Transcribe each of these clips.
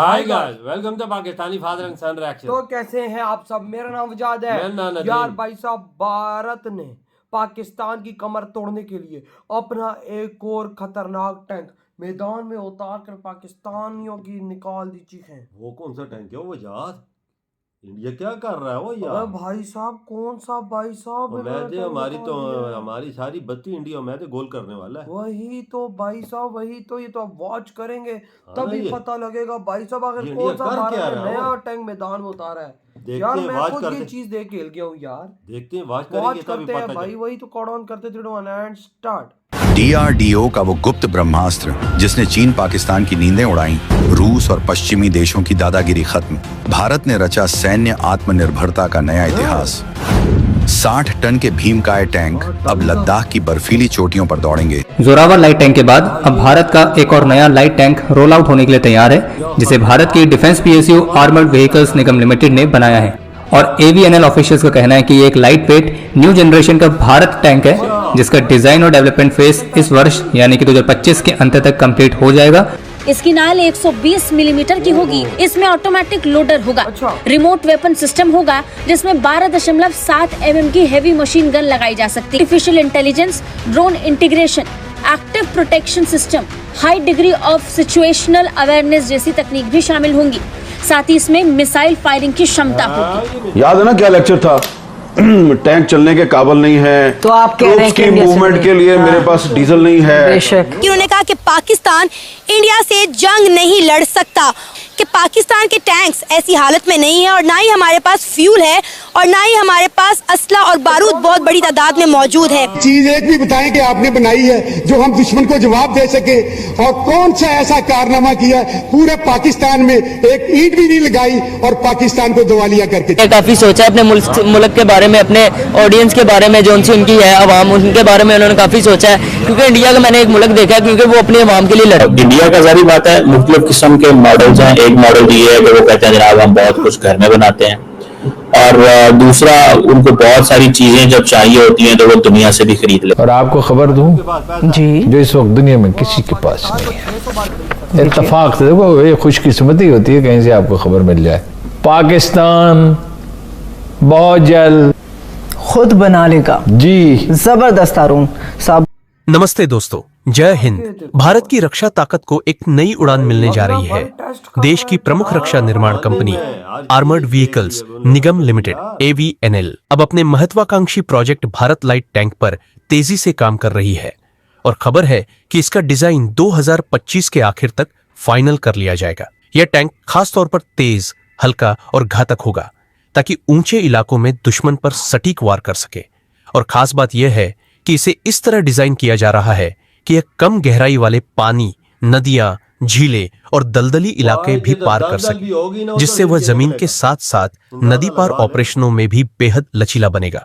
Hi guys, welcome to Pakistani father and son reaction. तो कैसे हैं आप सब? मेरा नाम वजाद है। यार भाई साहब, भारत ने पाकिस्तान की कमर तोड़ने के लिए अपना एक और खतरनाक टैंक मैदान में उतार कर पाकिस्तानियों की निकाल दी चीखें। वो कौन सा टैंक है वो वजाद? इंडिया क्या कर रहा है वो यार? भाई साहब, कौन सा भाई साहब? हमारी सारी बत्ती इंडिया में गोल करने वाला है। वही तो भाई साहब, वही तो। ये तो आप वॉच करेंगे हाँ तभी पता लगेगा भाई साहब आखिर कौन सा भारत ने नया टैंक मैदान में उतारा है। यार मैं खुद ये चीज देख के हिल गया हूँ यार। देखते हैं, वॉच करते हैं भाई। वही तो कॉड ऑन करते 3 2 1 एंड स्टार्ट। DRDO का वो गुप्त ब्रह्मास्त्र जिसने चीन पाकिस्तान की नींदें उड़ाई, रूस और पश्चिमी देशों की दादागिरी खत्म, भारत ने रचा सैन्य आत्मनिर्भरता का नया इतिहास। 60 टन के भीमकाय टैंक अब लद्दाख की बर्फीली चोटियों पर दौड़ेंगे। जोरावर लाइट टैंक के बाद अब भारत का एक और नया लाइट टैंक रोल आउट होने के लिए तैयार है, जिसे भारत की डिफेंस PSU आर्मर्ड व्हीकल्स निगम लिमिटेड ने बनाया है। और AVNL ऑफिशियल्स का कहना है कि ये एक लाइट वेट न्यू जनरेशन का भारत टैंक है, जिसका डिजाइन और डेवलपमेंट फेज इस वर्ष यानी कि 2025 के अंत तक कंप्लीट हो जाएगा। इसकी नाल 120 मिलीमीटर की होगी। इसमें ऑटोमेटिक लोडर होगा, रिमोट वेपन सिस्टम होगा, जिसमें 12.7 mm की हेवी मशीन गन लगाई जा सकती है। Artificial intelligence, drone integration, active protection system, high degree of situational awareness जैसी तकनीक भी शामिल होंगी। साथ ही इसमें मिसाइल फायरिंग की क्षमता होगी। याद है ना क्या लेक्चर था? टैंक चलने के काबिल नहीं है, तो आप कह रहे हैं कि मूवमेंट के लिए मेरे पास डीजल नहीं है। उन्होंने कहा कि पाकिस्तान इंडिया से जंग नहीं लड़ सकता, कि पाकिस्तान के टैंक्स ऐसी हालत में नहीं है और ना ही हमारे पास फ्यूल है और ना ही हमारे पास असला और बारूद बहुत बड़ी तादाद में मौजूद है। चीज एक भी बताएं कि आपने बनाई है जो हम दुश्मन को जवाब दे सके, और कौन सा ऐसा कारनामा किया पूरे पाकिस्तान में एक ईंट भी नहीं लगाई और पाकिस्तान को दिवालिया करके। काफी सोचा अपने मुल्क के बारे में, अपने ऑडियंस के बारे में, जो उनकी है आवाम, उनके बारे में उन्होंने काफी सोचा है। क्योंकि इंडिया का मैंने एक मुल्क देखा है, क्योंकि वो अपनी आवाम के लिए लड़ा। इंडिया का जारी बात है, मुख्तलिफ किस्म के मॉडल्स हैं। एक मॉडल ये है कि वो कहते हैं जनाब हम बहुत कुछ घर में बनाते हैं, और दूसरा उनको बहुत सारी चीजें जब चाहिए होती हैं तो वो दुनिया से भी खरीद ले। और आपको खबर दूं जी, जो इस वक्त दुनिया में किसी के पास नहीं है। इत्तेफाक से देखो, ये खुशकिस्मती होती है कहीं से आपको खबर मिल जाए। पाकिस्तान बहुत जल्द खुद बना लेगा जी। जबरदस्त अरुण साहब। नमस्ते दोस्तों, जय हिंद। भारत की रक्षा ताकत को एक नई उड़ान मिलने जा रही है। देश की प्रमुख रक्षा निर्माण कंपनी आर्मर्ड व्हीकल्स निगम लिमिटेड AVNL अब अपने महत्वाकांक्षी प्रोजेक्ट भारत लाइट टैंक पर तेजी से काम कर रही है, और खबर है कि इसका डिजाइन 2025 के आखिर तक फाइनल कर लिया जाएगा। यह टैंक खास तौर पर तेज, हल्का और घातक होगा, ताकि ऊंचे इलाकों में दुश्मन पर सटीक वार कर सके। और खास बात यह है कि इसे इस तरह डिजाइन किया जा रहा है कि यह कम गहराई वाले पानी, नदियां, झीलें और दलदली इलाके भी पार कर सके, जिससे वह जमीन के साथ साथ नदी पार ऑपरेशनों में भी बेहद लचीला बनेगा।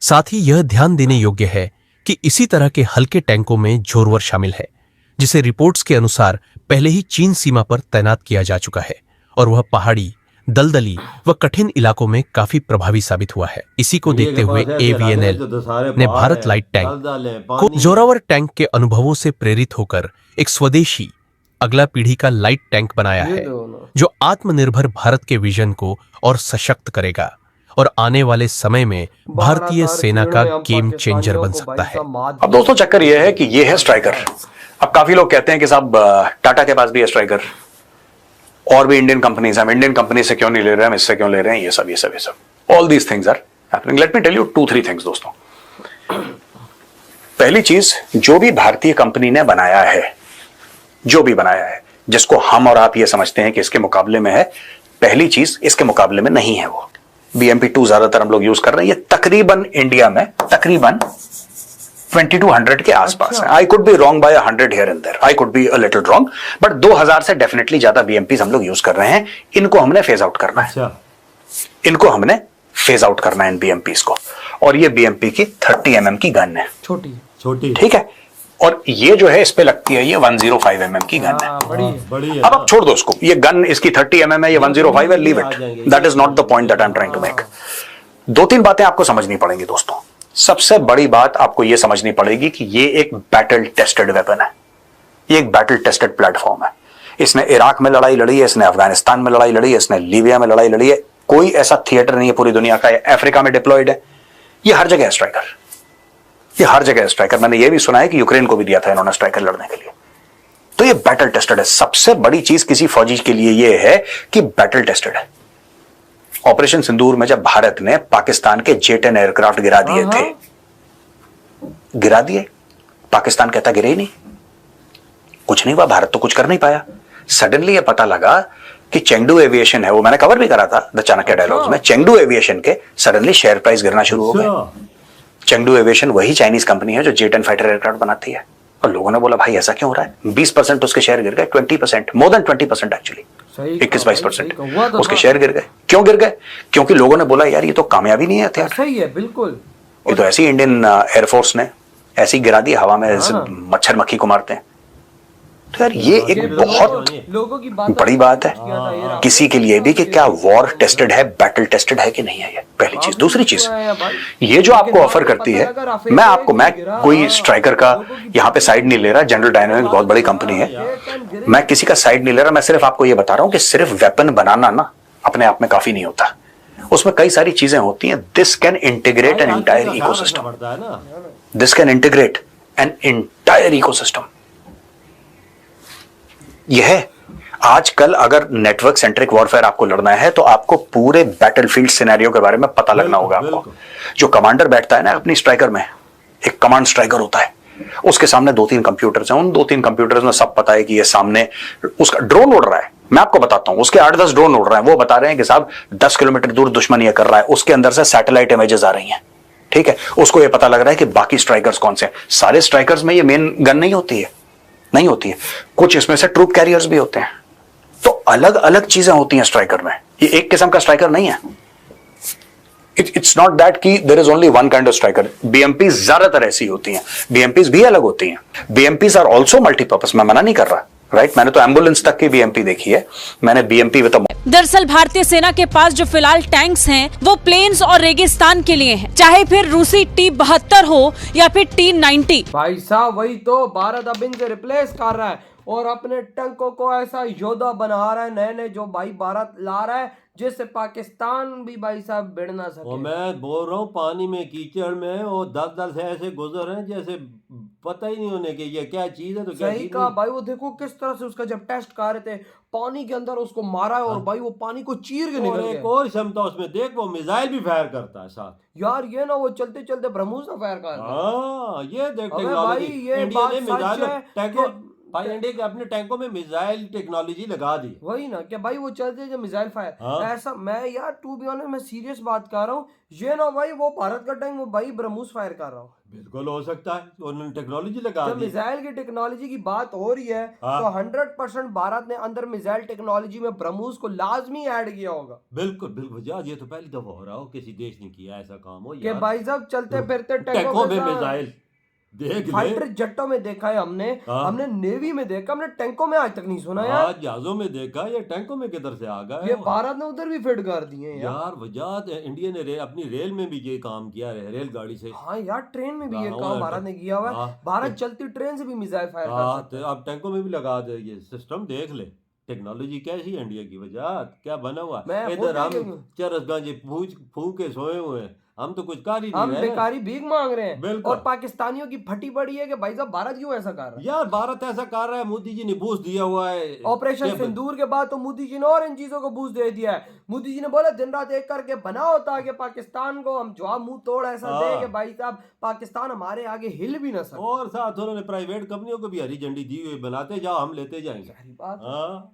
साथ ही यह ध्यान देने योग्य है कि इसी तरह के हल्के टैंकों में झोरवर शामिल है, जिसे रिपोर्ट्स के अनुसार पहले ही चीन सीमा पर तैनात किया जा चुका है, और वह पहाड़ी, दलदली व कठिन इलाकों में काफी प्रभावी साबित हुआ है। इसी को देखते हुए AVNL ने भारत लाइट टैंक को जोरावर टैंक के अनुभवों से प्रेरित होकर एक स्वदेशी अगला पीढ़ी का लाइट टैंक बनाया है, जो आत्मनिर्भर भारत के विजन को और सशक्त करेगा और आने वाले समय में भारतीय सेना का गेम चेंजर बन सकता है। अब दोस्तों चक्कर यह है कि ये है स्ट्राइकर। अब काफी लोग कहते हैं कि साहब टाटा के पास भी है स्ट्राइकर, और भी इंडियन कंपनीज, हम इंडियन कंपनी से क्यों नहीं ले रहे हैं, हम इससे क्यों ले रहे हैं, ये सब all these things are happening. Let me tell you 2-3 things दोस्तों। पहली चीज, जो भी भारतीय कंपनी ने बनाया है, जो भी बनाया है, जिसको हम और आप ये समझते हैं कि इसके मुकाबले में है, पहली चीज इसके मुकाबले में नहीं है। वो BMP-2 ज्यादातर हम लोग यूज कर रहे हैं। ये तकरीबन इंडिया में तकरीबन 2200 के आसपास है। I could be wrong by 100 here and there, I could be a little wrong, but 2000 से डेफिनेटली ज्यादा BMPs हम लोग यूज कर रहे हैं। इनको हमने फेज आउट करना है, इनको हमने फेज आउट करना है इन BMPs को। और ये BMP की 30 mm की गन है, छोटी, ठीक है। और ये जो है इस पे लगती है, ये 105 mm की गन है। अब आप छोड़ दो उसको, ये गन इसकी 30 mm है, ये 105 है, leave it, that is not the point that I am trying to make. 2-3 बातें आपको समझनी पड़ेंगी दोस्तों। सबसे बड़ी बात आपको यह समझनी पड़ेगी कि यह एक बैटल टेस्टेड वेपन है, ये एक बैटल टेस्टेड प्लेटफॉर्म है। इसने इराक में लड़ाई लड़ी है, इसने अफगानिस्तान में लड़ाई लड़ी है, इसने लीबिया में लड़ाई लड़ी है। कोई ऐसा थिएटर नहीं है पूरी दुनिया का, अफ्रीका में डिप्लॉयड है, ये हर जगह है स्ट्राइकर, ये हर जगह है स्ट्राइकर। मैंने ये भी सुना है कि यूक्रेन को भी दिया था इन्होंने स्ट्राइकर लड़ने के लिए। तो ये बैटल टेस्टेड है। सबसे बड़ी चीज किसी फौजी के लिए ये है कि बैटल टेस्टेड है। ऑपरेशन सिंदूर में जब भारत ने पाकिस्तान के J-10 एयरक्राफ्ट गिरा दिए थे, गिरा दिए, पाकिस्तान कहता गिरे ही नहीं, कुछ नहीं हुआ, भारत तो कुछ कर नहीं पाया। सडनली ये पता लगा कि चेंगडू एविएशन है, वो मैंने कवर भी करा था द चाणक्य डायलॉग्स में, चेंगडू एविएशन के सडनली शेयर प्राइस गिरना शुरू हो गए। चेंगडू एविएशन वही चाइनीज कंपनी है जो J-10 फाइटर एयरक्राफ्ट बनाती है। और लोगों ने बोला भाई ऐसा क्यों हो रहा है? 20% उसके शेयर गिर गए, 20%, मोर देन 20% एक्चुअली, 21-22% उसके शेयर गिर गए। क्यों गिर गए? क्योंकि लोगों ने बोला यार ये तो कामयाबी नहीं है हथियार, सही है बिल्कुल, ये तो ऐसी इंडियन एयरफोर्स ने ऐसी गिरा दी हवा में, मच्छर मक्खी को मारते हैं। तो यार ये एक बहुत लोगों की बड़ी बात है किसी के लिए भी कि क्या वॉर टेस्टेड है, बैटल टेस्टेड है कि नहीं है। ये पहली चीज। दूसरी चीज, ये जो आपको ऑफर करती है, मैं कोई स्ट्राइकर का यहाँ पे साइड नहीं ले रहा, जनरल डायनामिक्स बहुत बड़ी कंपनी है, मैं किसी का साइड नहीं ले रहा, मैं सिर्फ आपको ये बता रहा हूँ कि सिर्फ वेपन बनाना ना अपने आप में काफी नहीं होता, उसमें कई सारी चीजें होती हैं। This can integrate an entire ecosystem, this can integrate an entire ecosystem. यह है आजकल अगर नेटवर्क सेंट्रिक वॉरफेयर आपको लड़ना है तो आपको पूरे बैटलफील्ड सिनेरियो के बारे में पता लगना होगा। आपको जो कमांडर बैठता है ना अपनी स्ट्राइकर में, एक कमांड स्ट्राइकर होता है, उसके सामने 2-3 कंप्यूटर्स हैं, उन 2-3 कंप्यूटर्स में सब पता है कि ये सामने उसका ड्रोन उड़ रहा है। मैं आपको बताता हूं, उसके 8-10 ड्रोन उड़ रहे हैं, वो बता रहे हैं कि साहब 10 किलोमीटर दूर दुश्मन ये कर रहा है, उसके अंदर से सैटेलाइट इमेजेस आ रही हैं, ठीक है। उसको ये पता लग रहा है कि बाकी स्ट्राइकर्स कौन से हैं। सारे स्ट्राइकर्स में ये मेन गन नहीं होती है, नहीं होती है, कुछ इसमें से ट्रूप कैरियर्स भी होते हैं। तो अलग अलग चीजें होती हैं स्ट्राइकर में, ये एक किस्म का स्ट्राइकर नहीं है। इट्स नॉट दैट कि there is only one kind of striker. BMPs ज्यादातर ऐसी होती हैं, बीएमपीज भी अलग होती हैं। बीएमपीज आर आल्सो मल्टीपर्पस, मैं मना नहीं कर रहा, राइट। मैंने तो एम्बुलेंस तक की बीएमपी देखी है, मैंने बीएमपी विद। दरअसल भारतीय सेना के पास जो फिलहाल टैंक्स हैं वो प्लेन्स और रेगिस्तान के लिए हैं, चाहे फिर रूसी T-72 हो या फिर T-90। भाई साहब वही तो भारत अब इनसे रिप्लेस कर रहा है और अपने टैंकों को ऐसा योद्धा बना रहा है नए नए जो भाई भारत ला रहा है, जिससे पाकिस्तान भी भाई साहब भिड़ ना सके। और मैं बोल रहा हूँ पानी में कीचड़ में और 10 से ऐसे गुजर रहे हैं जैसे पता ही नहीं होने के ये क्या चीज है। तो क्या सही कहा भाई, वो देखो किस तरह से उसका जब टेस्ट कर रहे थे पानी के अंदर उसको मारा है और भाई वो पानी को चीर के निकल गया। एक और क्षमता उसमें देख, वो मिसाइल भी फायर करता है साथ। यार ये ना वो चलते चलते ब्रह्मोस ना फायर कर रहा है। ये देख भाई ये इंडिया ने बात सच है भाई इंडिया के अपने टैंकों में मिसाइल टेक्नोलॉजी लगा दी। वही ना कि भाई वो चलते जो मिसाइल फायर ऐसा। मैं यार टू बी ऑनेस्ट मैं सीरियस बात कर रहा हूँ, ये ना भाई वो भारत का टैंक वो भाई ब्रह्मोस फायर कर रहा हूँ। बिल्कुल हो सकता है, उन्होंने टेक्नोलॉजी लगा दी। मिसाइल की टेक्नोलॉजी की बात हो रही है तो 100% भारत ने अंदर मिसाइल टेक्नोलॉजी में ब्रह्मोस को लाजमी ऐड किया होगा। बिल्कुल बिल्कुल यार, ये तो पहली दफा हो रहा हो किसी देश ने किया ऐसा काम हो कि भाई साहब चलते फिरते टैंकों में मिसाइल देख फाइटर जेटों में देखा है हमने, हमने नेवी में देखा, हमने टैंकों में आज तक नहीं सुना यार। जहाजों में देखा, ये टैंकों में किधर से आ गए? ये भारत ने उधर भी फिट कर दिए यार वजह इंडिया ने अपनी रेल में भी ये काम किया है, रेलगाड़ी से। हाँ यार ट्रेन में भी ये काम भारत ने किया हुआ है। भारत चलती ट्रेन से भी मिसाइल फायर कर सकता है। अब टैंकों में भी लगा दे ये सिस्टम, देख ले टेक्नोलॉजी कैसी है इंडिया की, वजह क्या बना हुआ। इधर हम चरस गांजे फूक के सोए हुए हैं, हम तो कुछ कर ही नहीं रहे, हम बेकारी भीख मांग रहे हैं। और पाकिस्तानियों की फटी पड़ी है कि भाई साहब भारत क्यों ऐसा कर रहा है। यार भारत ऐसा कर रहा है, मोदी जी ने बूस्ट दिया हुआ है ऑपरेशन सिंदूर के बाद, तो मोदी जी ने और इन चीजों को बूस्ट दे दिया है। मोदी जी ने बोला दिन रात एक करके बनाओ ताकि पाकिस्तान को हम जवाब मुंह तोड़ ऐसा दे कि भाई साहब पाकिस्तान हमारे आगे हिल भी ना सके। और साथ उन्होंने प्राइवेट कंपनियों को भी हरी झंडी दी हुई, बनाते जाओ हम लेते जाएंगे।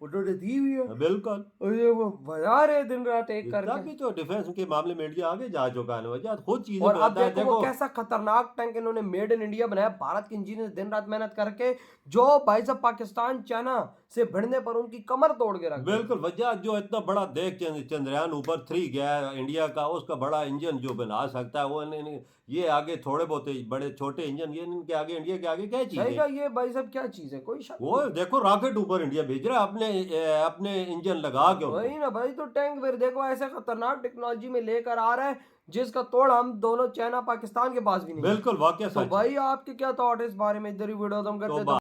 उन्होंने दी हुई है बिल्कुल, वो बजा रहे दिन रात एक करके। भी तो डिफेंस के मामले में इंडिया आगे जा चुका है वजह खुद चीजें। और अब देखो वो कैसा खतरनाक टैंक इन्होंने मेड इन इंडिया बनाया, भारत के इंजीनियर दिन रात मेहनत करके, जो भाई साहब पाकिस्तान चाइना से भिड़ने पर उनकी कमर तोड़ के रख। बिल्कुल वजह जो इतना बड़ा देख चंद्रयान ऊपर 3 गया है इंडिया का, उसका बड़ा इंजन जो बना सकता है वो ये आगे थोड़े बहुत बड़े छोटे इंजन, ये इनके आगे इंडिया के आगे क्या चीज है? ये भाई साहब क्या चीज है, कोई शक वो देखो रॉकेट ऊपर इंडिया भेज रहा है अपने इंजन लगा के। वही ना भाई, तो टैंक फिर देखो ऐसे खतरनाक टेक्नोलॉजी में लेकर आ रहा है जिसका तोड़ हम दोनों चाइना पाकिस्तान के पास भी नहीं। बिल्कुल वाकई तो भाई आपके क्या थॉट है इस बारे में, इधर ही वीडियो तुम करते